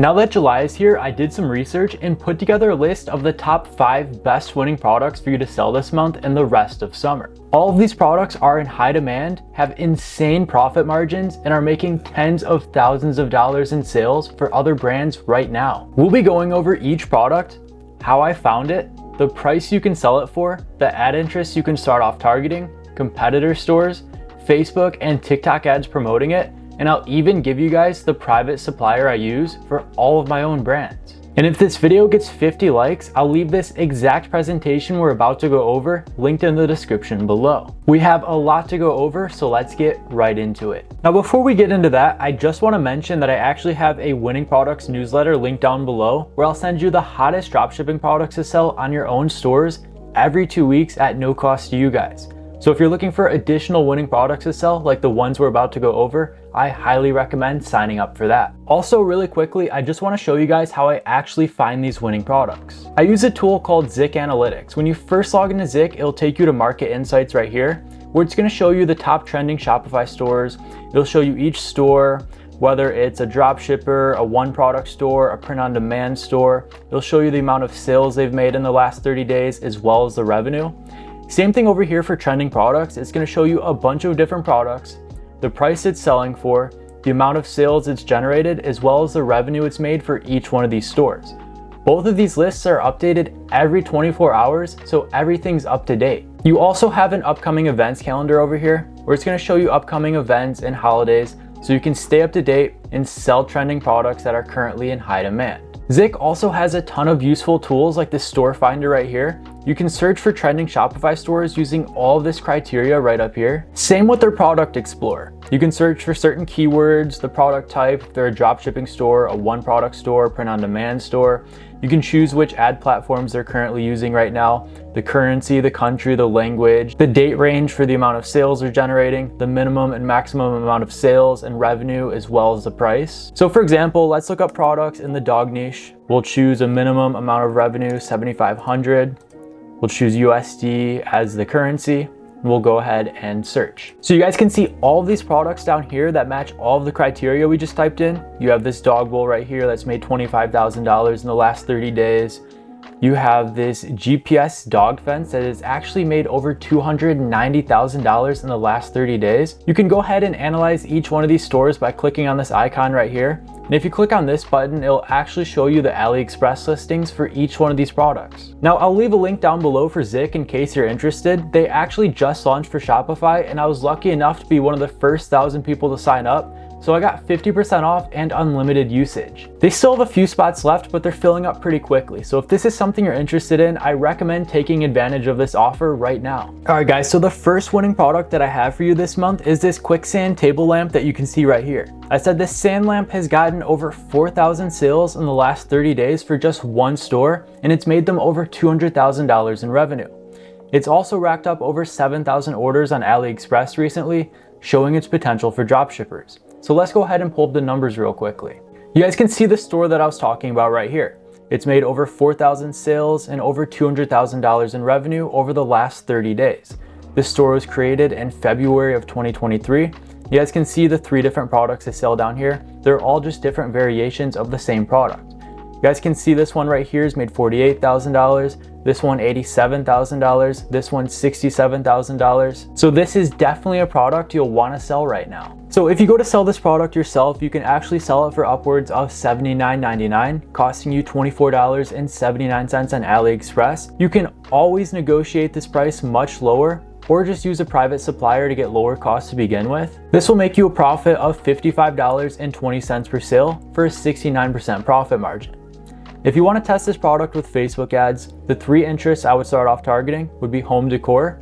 Now that July is here, I did some research and put together a list of the top 5 best winning products for you to sell this month and the rest of summer. All of these products are in high demand, have insane profit margins, and are making tens of thousands of dollars in sales for other brands right now. We'll be going over each product, how I found it, the price you can sell it for, the ad interests you can start off targeting, competitor stores, Facebook and TikTok ads promoting it, and I'll even give you guys the private supplier I use for all of my own brands. And if this video gets 50 likes, I'll leave this exact presentation we're about to go over linked in the description below. We have a lot to go over, so let's get right into it. Now, before we get into that, I just want to mention that I actually have a winning products newsletter linked down below where I'll send you the hottest dropshipping products to sell on your own stores every 2 weeks at no cost to you guys. So if you're looking for additional winning products to sell, like the ones we're about to go over, I highly recommend signing up for that. Also, really quickly, I just want to show you guys how I actually find these winning products. I use a tool called Zik Analytics. When you first log into Zik, it'll take you to Market Insights right here, where it's going to show you the top trending Shopify stores. It'll show you each store, whether it's a drop shipper, a one product store, a print on demand store. It'll show you the amount of sales they've made in the last 30 days, as well as the revenue. Same thing over here for trending products. It's going to show you a bunch of different products, the price it's selling for, the amount of sales it's generated, as well as the revenue it's made for each one of these stores. Both of these lists are updated every 24 hours, so everything's up to date. You also have an upcoming events calendar over here, where it's going to show you upcoming events and holidays, so you can stay up to date and sell trending products that are currently in high demand. Zik also has a ton of useful tools like the store finder right here. You can search for trending Shopify stores using all of this criteria right up here. Same with their product explorer. You can search for certain keywords, the product type, if they're a dropshipping store, a one product store, print on demand store. You can choose which ad platforms they're currently using right now, the currency, the country, the language, the date range for the amount of sales they're generating, the minimum and maximum amount of sales and revenue, as well as the price. So for example, let's look up products in the dog niche. We'll choose a minimum amount of revenue, 7,500. We'll choose USD as the currency. We'll go ahead and search. So you guys can see all of these products down here that match all of the criteria we just typed in. You have this dog bowl right here that's made $25,000 in the last 30 days. You have this GPS dog fence that has actually made over $290,000 in the last 30 days. You can go ahead and analyze each one of these stores by clicking on this icon right here. And if you click on this button, it'll actually show you the AliExpress listings for each one of these products. Now, I'll leave a link down below for Zik in case you're interested. They actually just launched for Shopify, and I was lucky enough to be one of the first 1,000 people to sign up. So I got 50% off and unlimited usage. They still have a few spots left, but they're filling up pretty quickly. So if this is something you're interested in, I recommend taking advantage of this offer right now. All right, guys, so the first winning product that I have for you this month is this quicksand table lamp that you can see right here. I said this sand lamp has gotten over 4,000 sales in the last 30 days for just one store, and it's made them over $200,000 in revenue. It's also racked up over 7,000 orders on AliExpress recently, showing its potential for dropshippers. So let's go ahead and pull up the numbers real quickly. You guys can see the store that I was talking about right here. It's made over 4,000 sales and over $200,000 in revenue over the last 30 days. This store was created in February of 2023. You guys can see the 3 different products they sell down here. They're all just different variations of the same product. You guys can see this one right here is made $48,000. This one $87,000, this one $67,000. So this is definitely a product you'll want to sell right now. So if you go to sell this product yourself, you can actually sell it for upwards of $79.99, costing you $24.79 on AliExpress. You can always negotiate this price much lower, or just use a private supplier to get lower costs to begin with. This will make you a profit of $55.20 per sale for a 69% profit margin. If you want to test this product with Facebook ads, the 3 interests I would start off targeting would be home decor,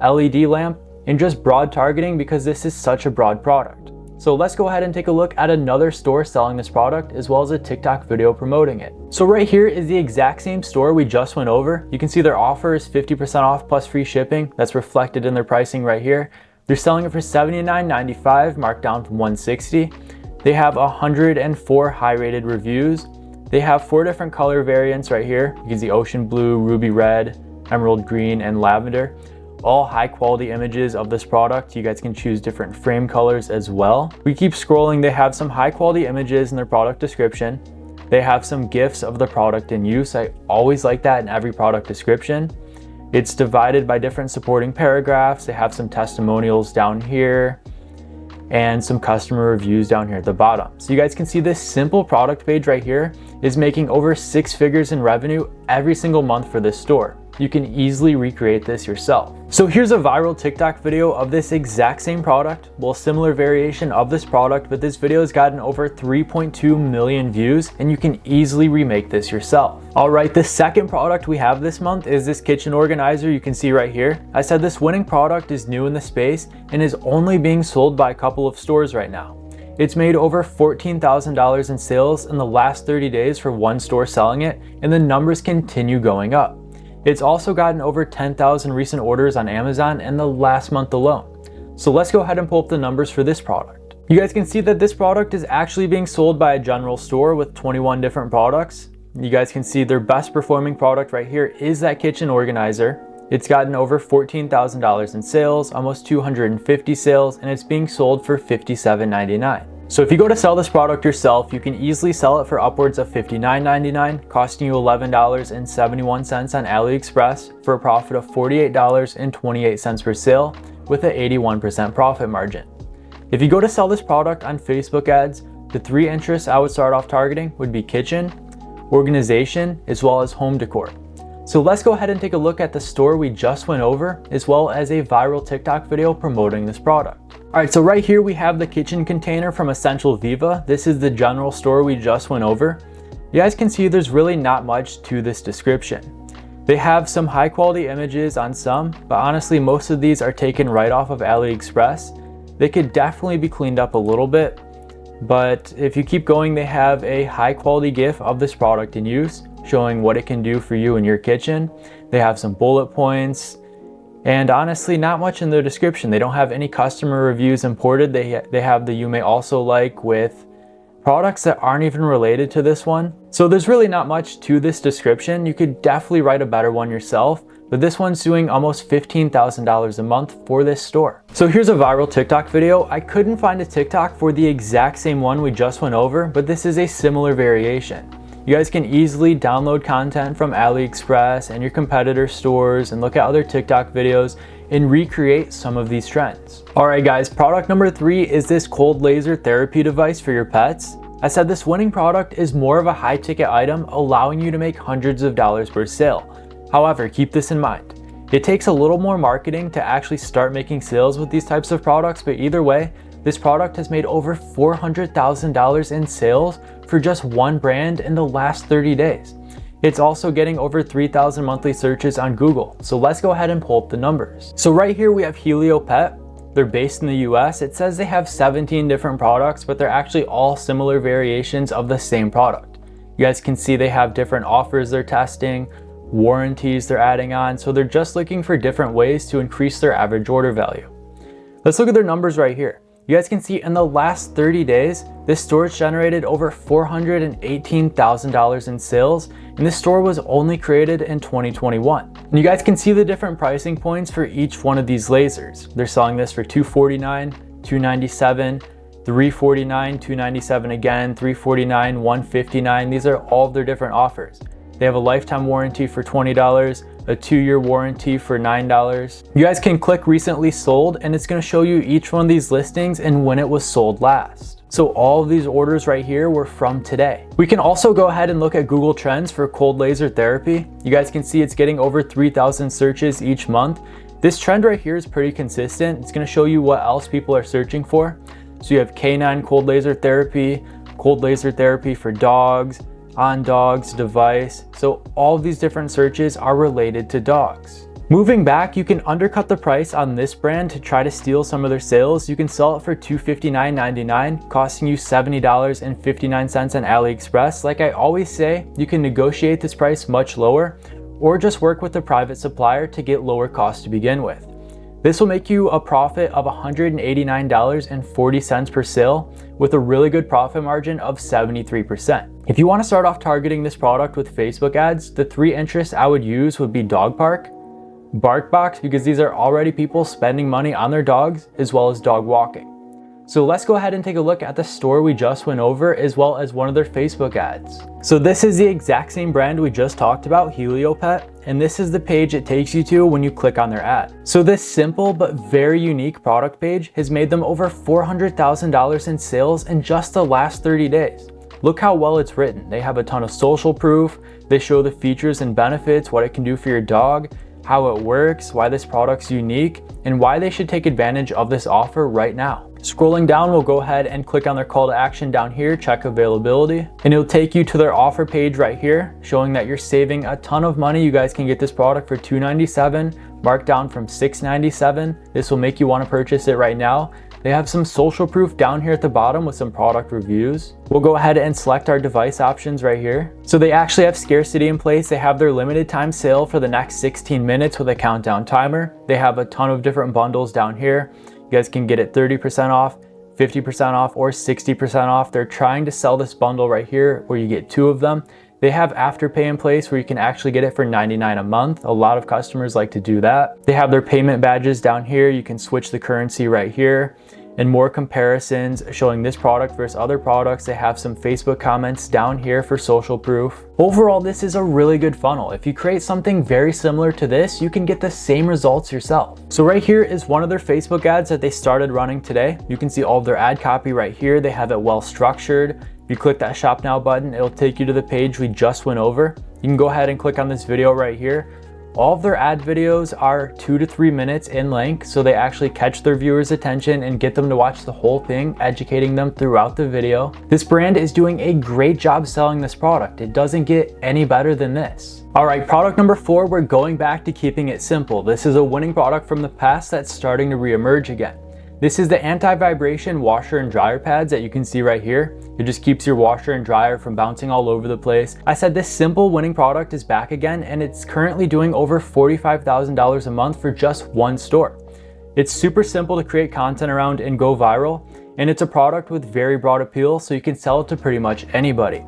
LED lamp, and just broad targeting because this is such a broad product. So let's go ahead and take a look at another store selling this product as well as a TikTok video promoting it. So right here is the exact same store we just went over. You can see their offer is 50% off plus free shipping. That's reflected in their pricing right here. They're selling it for $79.95, marked down from $160. They have 104 high rated reviews. They have 4 different color variants right here. You can see ocean blue, ruby red, emerald green, and lavender. All high quality images of this product. You guys can choose different frame colors as well. We keep scrolling. They have some high quality images in their product description. They have some gifs of the product in use. I always like that in every product description. It's divided by different supporting paragraphs. They have some testimonials down here and some customer reviews down here at the bottom. So you guys can see this simple product page right here is making over 6 figures in revenue every single month for this store. You can easily recreate this yourself. So here's a viral TikTok video of this exact same product, well, similar variation of this product, but this video has gotten over 3.2 million views, and you can easily remake this yourself. All right, the second product we have this month is this kitchen organizer you can see right here. I said this winning product is new in the space and is only being sold by a couple of stores right now. It's made over $14,000 in sales in the last 30 days for one store selling it, and the numbers continue going up. It's also gotten over 10,000 recent orders on Amazon in the last month alone. So let's go ahead and pull up the numbers for this product. You guys can see that this product is actually being sold by a general store with 21 different products. You guys can see their best performing product right here is that kitchen organizer. It's gotten over $14,000 in sales, almost 250 sales, and it's being sold for $57.99. So if you go to sell this product yourself, you can easily sell it for upwards of $59.99, costing you $11.71 on AliExpress for a profit of $48.28 per sale with an 81% profit margin. If you go to sell this product on Facebook ads, the 3 interests I would start off targeting would be kitchen, organization, as well as home decor. So let's go ahead and take a look at the store we just went over, as well as a viral TikTok video promoting this product. All right, so right here we have the kitchen container from Essential Viva. This is the general store we just went over. You guys can see there's really not much to this description. They have some high quality images on some, but honestly most of these are taken right off of AliExpress. They could definitely be cleaned up a little bit, but if you keep going, they have a high quality GIF of this product in use, showing what it can do for you in your kitchen. They have some bullet points, and honestly not much in their description. They don't have any customer reviews imported. They have the you may also like with products that aren't even related to this one. So there's really not much to this description. You could definitely write a better one yourself, but this one's doing almost $15,000 a month for this store. So here's a viral TikTok video. I couldn't find a TikTok for the exact same one we just went over, but this is a similar variation. You guys can easily download content from AliExpress and your competitor stores and look at other TikTok videos and recreate some of these trends. All right guys, product number 3 is this cold laser therapy device for your pets. I said this winning product is more of a high ticket item, allowing you to make hundreds of dollars per sale. However, keep this in mind. It takes a little more marketing to actually start making sales with these types of products, but either way, this product has made over $400,000 in sales for just one brand in the last 30 days. It's also getting over 3,000 monthly searches on Google. So let's go ahead and pull up the numbers. So right here we have Helio Pet. They're based in the US. It says they have 17 different products, but they're actually all similar variations of the same product. You guys can see they have different offers they're testing, warranties they're adding on. So they're just looking for different ways to increase their average order value. Let's look at their numbers right here. You guys can see in the last 30 days, this store has generated over $418,000 in sales, and this store was only created in 2021. And you guys can see the different pricing points for each one of these lasers. They're selling this for $249, $297, $349, $297 again, $349, $159. These are all of their different offers. They have a lifetime warranty for $20, a 2-year warranty for $9. You guys can click recently sold and it's going to show you each one of these listings and when it was sold last. So all of these orders right here were from today. We can also go ahead and look at Google Trends for cold laser therapy. You guys can see it's getting over 3,000 searches each month. This trend right here is pretty consistent. It's going to show you what else people are searching for. So you have canine cold laser therapy for dogs, on dogs, device. So all of these different searches are related to dogs. Moving back, you can undercut the price on this brand to try to steal some of their sales. You can sell it for $259.99, costing you $70.59 on AliExpress. Like I always say, you can negotiate this price much lower or just work with a private supplier to get lower costs to begin with. This will make you a profit of $189.40 per sale with a really good profit margin of 73%. If you want to start off targeting this product with Facebook ads, the 3 interests I would use would be dog park, bark box, because these are already people spending money on their dogs, as well as dog walking. So let's go ahead and take a look at the store we just went over, as well as one of their Facebook ads. So this is the exact same brand we just talked about, Heliopet, and this is the page it takes you to when you click on their ad. So this simple but very unique product page has made them over $400,000 in sales in just the last 30 days. Look how well it's written. They have a ton of social proof. They show the features and benefits, what it can do for your dog, how it works, why this product's unique, and why they should take advantage of this offer right now. Scrolling down, we'll go ahead and click on their call to action down here, check availability, and it'll take you to their offer page right here, showing that you're saving a ton of money. You guys can get this product for $297, marked down from $697. This will make you want to purchase it right now. They have some social proof down here at the bottom with some product reviews. We'll go ahead and select our device options right here. So they actually have scarcity in place. They have their limited time sale for the next 16 minutes with a countdown timer. They have a ton of different bundles down here. You guys can get it 30% off, 50% off, or 60% off. They're trying to sell this bundle right here where you get 2 of them. They have Afterpay in place where you can actually get it for $99 a month. A lot of customers like to do that. They have their payment badges down here. You can switch the currency right here. And more comparisons showing this product versus other products. They have some Facebook comments down here for social proof. Overall, this is a really good funnel. If you create something very similar to this, you can get the same results yourself. So right here is one of their Facebook ads that they started running today. You can see all of their ad copy right here. They have it well structured. If you click that shop now button, it'll take you to the page we just went over. You can go ahead and click on this video right here. All of their ad videos are 2 to 3 minutes in length, so they actually catch their viewers' attention and get them to watch the whole thing, educating them throughout the video. This brand is doing a great job selling this product. It doesn't get any better than this. All right, product number 4, we're going back to keeping it simple. This is a winning product from the past that's starting to reemerge again. This is the anti-vibration washer and dryer pads that you can see right here. It just keeps your washer and dryer from bouncing all over the place. I said this simple winning product is back again, and it's currently doing over $45,000 a month for just one store. It's super simple to create content around and go viral, and it's a product with very broad appeal, so you can sell it to pretty much anybody.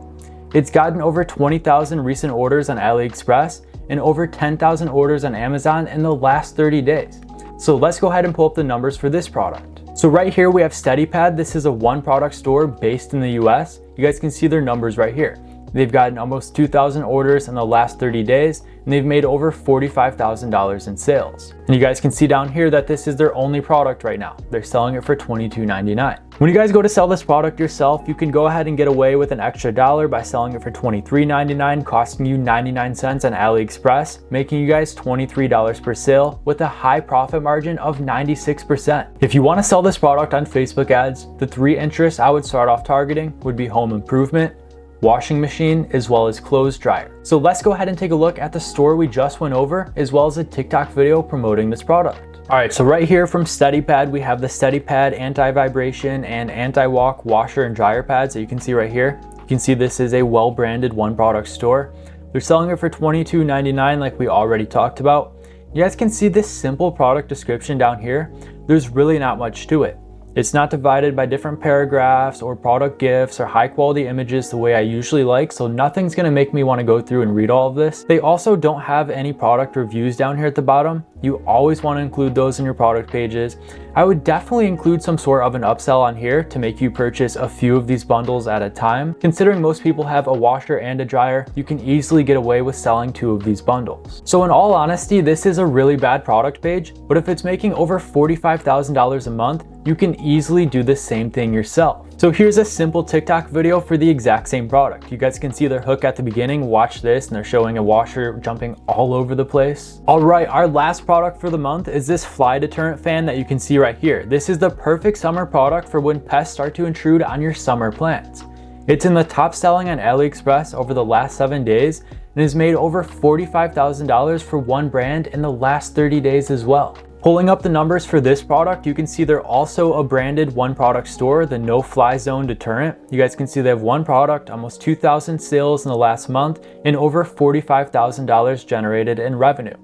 It's gotten over 20,000 recent orders on AliExpress and over 10,000 orders on Amazon in the last 30 days. So let's go ahead and pull up the numbers for this product. So right here we have SteadyPad. This is a one product store based in the US. You guys can see their numbers right here. They've gotten almost 2,000 orders in the last 30 days, and they've made over $45,000 in sales. And you guys can see down here that this is their only product right now. They're selling it for $22.99. When you guys go to sell this product yourself, you can go ahead and get away with an extra $1 by selling it for $23.99, costing you 99 cents on AliExpress, making you guys $23 per sale with a high profit margin of 96%. If you want to sell this product on Facebook ads, the 3 interests I would start off targeting would be home improvement, washing machine, as well as clothes dryer. So let's go ahead and take a look at the store we just went over, as well as a TikTok video promoting this product. All right, so right here from SteadyPad, we have the SteadyPad anti-vibration and anti-walk washer and dryer pads that you can see right here. You can see this is a well-branded one product store. They're selling it for $22.99 like we already talked about. You guys can see this simple product description down here. There's really not much to it. It's not divided by different paragraphs or product gifs or high quality images the way I usually like, so nothing's gonna make me wanna go through and read all of this. They also don't have any product reviews down here at the bottom. You always wanna include those in your product pages. I would definitely include some sort of an upsell on here to make you purchase a few of these bundles at a time. Considering most people have a washer and a dryer, you can easily get away with selling 2 of these bundles. So in all honesty, this is a really bad product page, but if it's making over $45,000 a month, you can easily do the same thing yourself. So here's a simple TikTok video for the exact same product. You guys can see their hook at the beginning. Watch this, and they're showing a washer jumping all over the place. All right, our last product for the month is this fly deterrent fan that you can see right here. This is the perfect summer product for when pests start to intrude on your summer plants. It's in the top selling on AliExpress over the last 7 days and has made over $45,000 for one brand in the last 30 days as well. Pulling up the numbers for this product, you can see they're also a branded one product store, the No Fly Zone deterrent. You guys can see they have one product, almost 2,000 sales in the last month, and over $45,000 generated in revenue.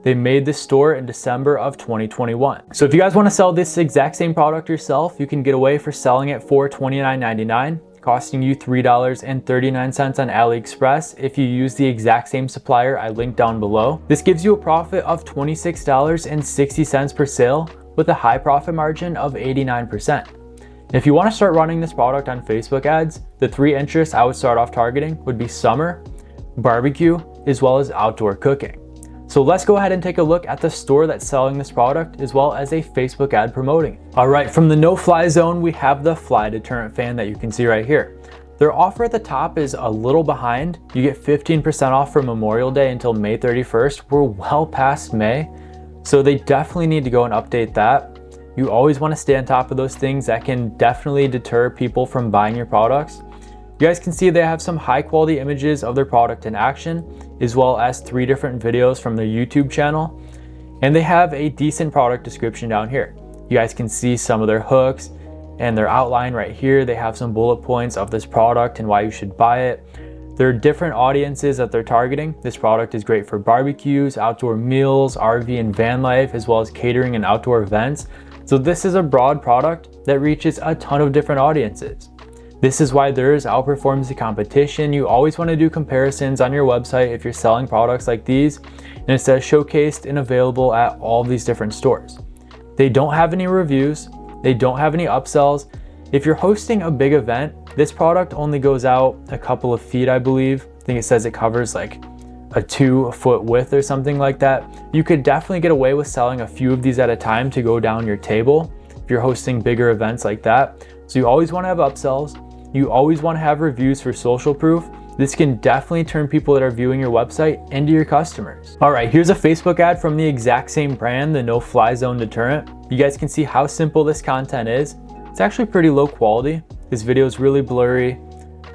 They made this store in December of 2021. So if you guys want to sell this exact same product yourself, you can get away for selling it for $29.99. Costing you $3.39 on AliExpress if you use the exact same supplier I linked down below. This gives you a profit of $26.60 per sale with a high profit margin of 89%. If you want to start running this product on Facebook ads, the 3 interests I would start off targeting would be summer, barbecue, as well as outdoor cooking. So let's go ahead and take a look at the store that's selling this product as well as a Facebook ad promoting it. All right, from the no-fly zone, we have the fly deterrent fan that you can see right here. Their offer at the top is a little behind. You get 15% off from Memorial Day until May 31st. We're well past May, so they definitely need to go and update that. You always want to stay on top of those things that can definitely deter people from buying your products. You guys can see they have some high quality images of their product in action, as well as 3 different videos from their YouTube channel. And they have a decent product description down here. You guys can see some of their hooks and their outline right here. They have some bullet points of this product and why you should buy it. There are different audiences that they're targeting. This product is great for barbecues, outdoor meals, RV and van life, as well as catering and outdoor events. So this is a broad product that reaches a ton of different audiences. This is why theirs outperforms the competition. You always want to do comparisons on your website if you're selling products like these, and it says showcased and available at all these different stores. They don't have any reviews. They don't have any upsells. If you're hosting a big event, this product only goes out a couple of feet, I believe. I think it says it covers like a 2-foot width or something like that. You could definitely get away with selling a few of these at a time to go down your table if you're hosting bigger events like that. So you always want to have upsells. You always want to have reviews for social proof. This can definitely turn people that are viewing your website into your customers. All right, here's a Facebook ad from the exact same brand, the no-fly zone deterrent. You guys can see how simple this content is. It's actually pretty low quality. This video is really blurry.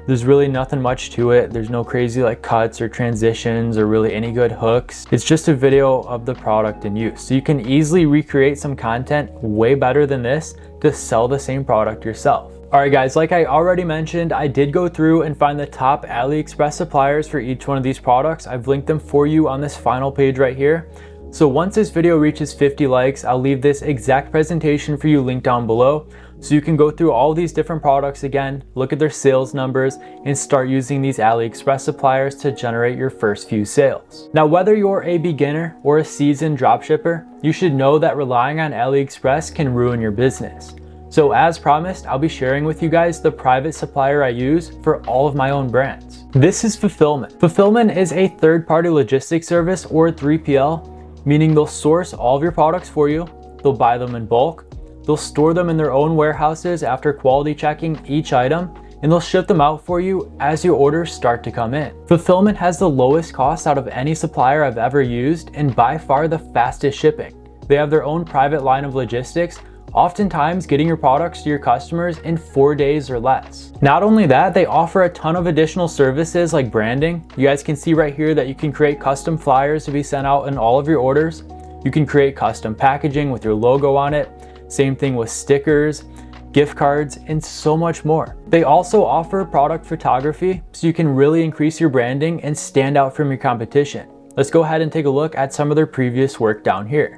There's really nothing much to it. There's no crazy like cuts or transitions or really any good hooks. It's just a video of the product in use. So you can easily recreate some content way better than this to sell the same product yourself. All right guys, like I already mentioned, I did go through and find the top AliExpress suppliers for each one of these products. I've linked them for you on this final page right here. So once this video reaches 50 likes, I'll leave this exact presentation for you linked down below. So you can go through all these different products again, look at their sales numbers, and start using these AliExpress suppliers to generate your first few sales. Now, whether you're a beginner or a seasoned dropshipper, you should know that relying on AliExpress can ruin your business. So as promised, I'll be sharing with you guys the private supplier I use for all of my own brands. This is FulFillman. FulFillman is a third-party logistics service or 3PL, meaning they'll source all of your products for you, they'll buy them in bulk, they'll store them in their own warehouses after quality checking each item, and they'll ship them out for you as your orders start to come in. FulFillman has the lowest cost out of any supplier I've ever used and by far the fastest shipping. They have their own private line of logistics, oftentimes getting your products to your customers in 4 days or less. Not only that, they offer a ton of additional services like branding. You guys can see right here that you can create custom flyers to be sent out in all of your orders. You can create custom packaging with your logo on it. Same thing with stickers, gift cards, and so much more. They also offer product photography, so you can really increase your branding and stand out from your competition. Let's go ahead and take a look at some of their previous work down here.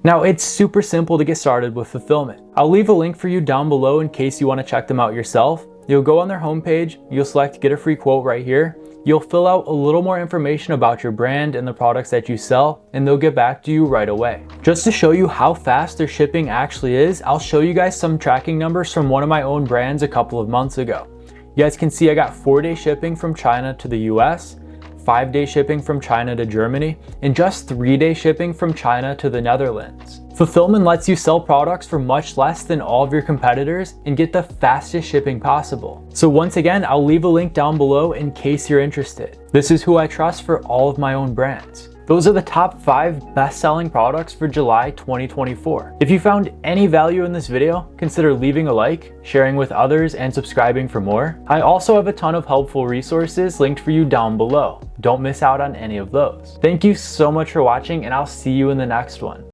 Now, it's super simple to get started with FulFillman. I'll leave a link for you down below in case you want to check them out yourself. You'll go on their homepage, you'll select get a free quote right here. You'll fill out a little more information about your brand and the products that you sell, and they'll get back to you right away. Just to show you how fast their shipping actually is, I'll show you guys some tracking numbers from one of my own brands a couple of months ago. You guys can see I got 4-day shipping from China to the US, 5-day shipping from China to Germany, and just 3-day shipping from China to the Netherlands. FulFillman lets you sell products for much less than all of your competitors and get the fastest shipping possible. So once again, I'll leave a link down below in case you're interested. This is who I trust for all of my own brands. Those are the top 5 best-selling products for July 2024. If you found any value in this video, consider leaving a like, sharing with others, and subscribing for more. I also have a ton of helpful resources linked for you down below. Don't miss out on any of those. Thank you so much for watching, and I'll see you in the next one.